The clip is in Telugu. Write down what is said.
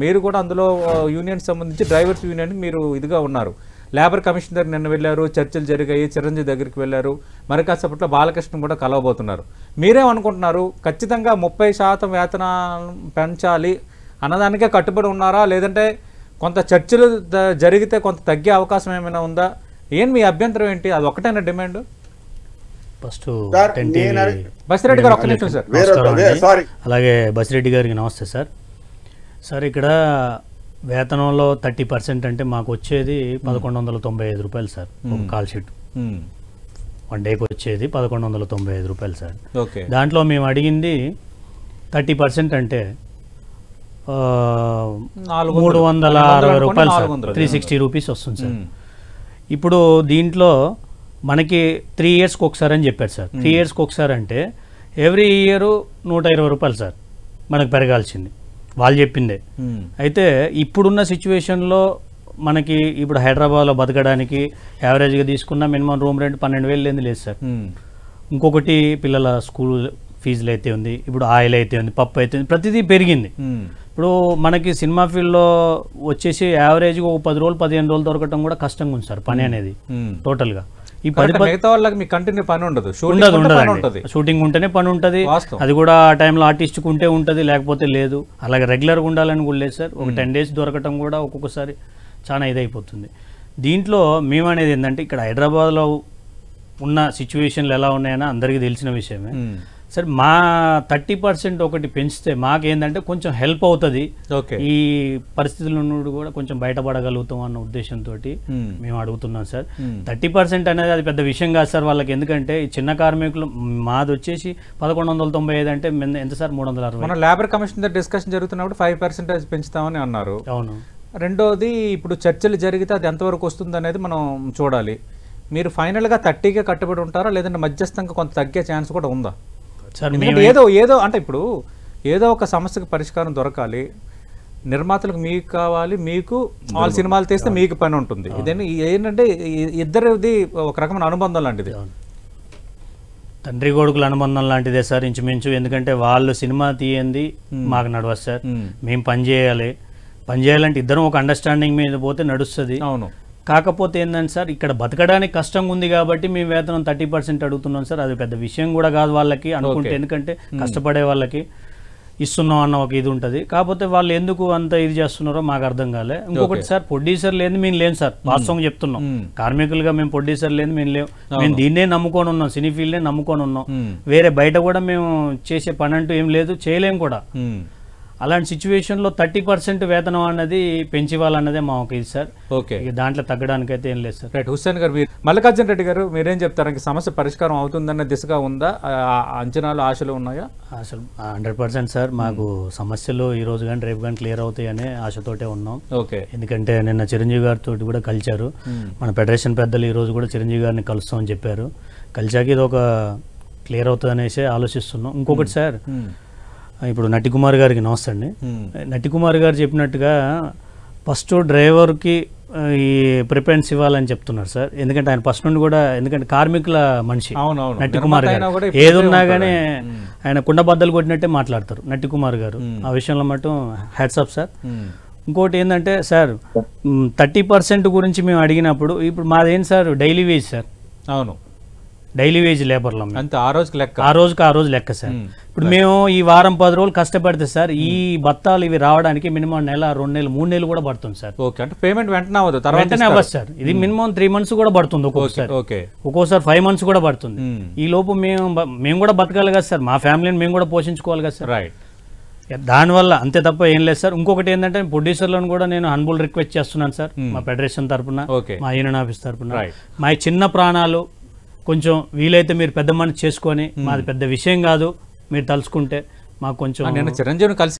మీరు కూడా అందులో యూనియన్ సంబంధించి డ్రైవర్స్ యూనియన్కి మీరు ఇదిగా ఉన్నారు. లేబర్ కమిషన్ దగ్గర నిన్న వెళ్ళారు, చర్చలు జరిగాయి, చిరంజీవి దగ్గరికి వెళ్ళారు, మరి కాసేపట్లో బాలకృష్ణ కూడా కలవబోతున్నారు. మీరేమనుకుంటున్నారు? ఖచ్చితంగా 30% వేతనాలు పెంచాలి అన్నదానికే కట్టుబడి ఉన్నారా, లేదంటే కొంత చర్చలు జరిగితే కొంత తగ్గే అవకాశం ఏమైనా ఉందా? ఏం మీ అభ్యంతరం ఏంటి? అది ఒకటైనా డిమాండ్? ఫస్ట్ బసిరెడ్డి గారు ఒక్క నిమిషం సార్. అలాగే బసిరెడ్డి గారికి నమస్తే సార్. సార్ ఇక్కడ వేతనంలో 30% అంటే మాకు వచ్చేది 1195 రూపాయలు సార్ ఒక కాల్ షీట్. 1 డేకి వచ్చేది 1195 రూపాయలు సార్. దాంట్లో మేము అడిగింది 30% అంటే 360 రూపాయలు సార్, 360 రూపీస్ వస్తుంది సార్. ఇప్పుడు దీంట్లో మనకి 3 ఇయర్స్కి ఒకసారి అని చెప్పారు సార్. 3 ఇయర్స్కి ఒకసారి అంటే ఎవ్రీ ఇయర్ 120 రూపాయలు సార్ మనకు పెరగాల్సింది, వాళ్ళు చెప్పిందే. అయితే ఇప్పుడున్న సిచ్యువేషన్లో మనకి ఇప్పుడు హైదరాబాద్లో బతకడానికి యావరేజ్గా తీసుకున్న మినిమం రూమ్ రెంట్ 12,000 లేని లేదు సార్. ఇంకొకటి పిల్లల స్కూల్ ఫీజులు అయితే ఉంది, ఇప్పుడు ఆయిల్ అయితే ఉంది, పప్పు అయితే ఉంది, ప్రతిదీ పెరిగింది. ఇప్పుడు మనకి సినిమా ఫీల్డ్లో వచ్చేసి యావరేజ్గా ఒక 10 రోజులు 15 రోజులు దొరకటం కూడా కష్టంగా ఉంది సార్ పని అనేది టోటల్గా. ఈ 10 పని ఉండదు, షూటింగ్ ఉంటేనే పని ఉంటుంది, అది కూడా ఆ టైంలో ఆర్టిస్ట్కి ఉంటే ఉంటుంది, లేకపోతే లేదు. అలాగే రెగ్యులర్గా ఉండాలని కూడా లేదు సార్. ఒక 10 డేస్ దొరకటం కూడా ఒక్కొక్కసారి చాలా ఇదైపోతుంది. దీంట్లో మేము అనేది ఏంటంటే ఇక్కడ హైదరాబాద్లో ఉన్న సిచ్యువేషన్లు ఎలా ఉన్నాయని అందరికీ తెలిసిన విషయమే సార్. మా 30% ఒకటి పెంచితే మాకేందంటే కొంచెం హెల్ప్ అవుతుంది, ఈ పరిస్థితుల నుండి కూడా కొంచెం బయటపడగలుగుతాం అన్న ఉద్దేశంతో మేము అడుగుతున్నాం సార్. 30% అనేది అది పెద్ద విషయం కాదు సార్ వాళ్ళకి. ఎందుకంటే ఈ చిన్న కార్మికులు మాది వచ్చేసి 1195 అంటే ఎంత సార్, 360. లేబర్ కమిషన్ డిస్కషన్ జరుగుతున్నప్పుడు 5% పెంచుతామని అన్నారు. అవును. రెండోది ఇప్పుడు చర్చలు జరిగితే అది ఎంతవరకు వస్తుంది అనేది మనం చూడాలి. మీరు ఫైనల్గా 30కే కట్టుబడి ఉంటారా, లేదంటే మధ్యస్థంగా కొంత తగ్గే ఛాన్స్ కూడా ఉందా సార్? ఏదో అంటే ఇప్పుడు ఏదో ఒక సమస్యకు పరిష్కారం దొరకాలి, నిర్మాతలకు మీకు కావాలి, మీకు వాళ్ళ సినిమాలు తీస్తే మీకు పని ఉంటుంది. ఇదేంటి ఏంటంటే ఇద్దరిది ఒక రకమైన అనుబంధం లాంటిది, తండ్రి కొడుకుల అనుబంధం లాంటిదే సార్ ఇంచుమించు. ఎందుకంటే వాళ్ళు సినిమా తీయండి మాకు నడవదు సార్, మేము పని చేయాలంటే ఇద్దరం ఒక అండర్స్టాండింగ్ మీద పోతే నడుస్తుంది. అవును. కాకపోతే ఏంటంటే సార్ ఇక్కడ బతకడానికి కష్టంగా ఉంది కాబట్టి మేము వేతనం 30% అడుగుతున్నాం సార్. అది పెద్ద విషయం కూడా కాదు వాళ్ళకి అనుకుంటే, ఎందుకంటే కష్టపడే వాళ్ళకి ఇస్తున్నాం అన్న ఒక ఇది ఉంటుంది. కాకపోతే వాళ్ళు ఎందుకు అంత ఇది చేస్తున్నారో మాకు అర్థం కాలే. ఇంకొకటి సార్, ప్రొడ్యూసర్ లేదు మేము లేము సార్, వాస్తవంగా చెప్తున్నాం. కార్మికులుగా మేము ప్రొడ్యూసర్ లేదు మేము లేవు, మేము దీన్నే నమ్ముకొని ఉన్నాం, సినీ ఫీల్డ్నే నమ్ముకొని ఉన్నాం. వేరే బయట కూడా మేము చేసే పని అంటూ ఏం లేదు, చేయలేము కూడా. అలాంటి సిచ్యువేషన్లో 30% వేతనం అన్నది పెంచివ్వాలన్నదే మా ఒక ఇది సార్. దాంట్లో తగ్గడానికైతే ఏం లేదు సార్. రైట్. హుస్సేన్ గారు, మీరు మల్లికార్జున రెడ్డి గారు మీరేం చెప్తారు? సమస్య పరిష్కారం అవుతుందన్న దిశగా ఉందా? అంచనాలు, ఆశలు ఉన్నాయా? అసలు 100% సార్. మాకు సమస్యలు ఈ రోజు కానీ రేపు కానీ క్లియర్ అవుతాయనే ఆశతోటే ఉన్నాం. ఎందుకంటే నిన్న చిరంజీవి గారితో కూడా కలిచారు మన ఫెడరేషన్ పెద్దలు. ఈ రోజు కూడా చిరంజీవి గారిని కలుస్తామని చెప్పారు. కలిసాక ఇది ఒక క్లియర్ అవుతుంది అనేసి ఆలోచిస్తున్నాం. ఇంకొకటి సార్, ఇప్పుడు నటికుమార్ గారికి నమస్తే అండి. నటికుమార్ గారు చెప్పినట్టుగా ఫస్ట్ డ్రైవర్కి ఈ ప్రిఫరెన్స్ ఇవ్వాలని చెప్తున్నారు సార్. ఎందుకంటే ఆయన ఫస్ట్ నుండి కూడా, ఎందుకంటే కార్మికుల మనిషి నటికుమార్ గారు, ఏదున్నా కానీ ఆయన కుండబద్దలు కొట్టినట్టే మాట్లాడతారు నటికుమార్ గారు. ఆ విషయంలో మటు హ్యాట్స్ ఆఫ్ సార్. ఇంకోటి ఏంటంటే సార్, 30% గురించి మేము అడిగినప్పుడు ఇప్పుడు మాదేంటి సార్, డైలీ వేజ్ సార్. అవును, డైలీ వేజ్ లేబర్లో అంతే, ఆ రోజు లెక్క సార్. ఇప్పుడు మేము ఈ వారం 10 రోజులు కష్టపడితే సార్ ఈ బత్తాలు ఇవి రావడానికి మినిమం నెల, 2 నెలలు, 3 నెలలు కూడా పడుతుంది సార్. అంటే పేమెంట్ వెంటనే అవ్వదు సార్. ఇది మినిమం 3 మంత్స్ కూడా పడుతుంది ఒక్కోసారి 5 మంత్స్ కూడా పడుతుంది. ఈ లోపు మేము కూడా బతకాలి కదా సార్, మా ఫ్యామిలీని మేము కూడా పోషించుకోవాలి కదా సార్. రైట్. దానివల్ల అంతే తప్ప ఏం లేదు సార్. ఇంకొకటి ఏంటంటే ప్రొడ్యూసర్లను కూడా నేను హంబుల్ రిక్వెస్ట్ చేస్తున్నాను సార్, మా ఫెడరేషన్ తరఫున, మా యూనియన్ ఆఫీస్ తరఫున. మా చిన్న ప్రాణాలు కొంచెం వీలైతే మీరు పెద్ద మనసు చేసుకొని, మాది పెద్ద విషయం కాదు, మీరు తలుచుకుంటే మాకు కొంచెం. నేను చిరంజీవిని కలిసి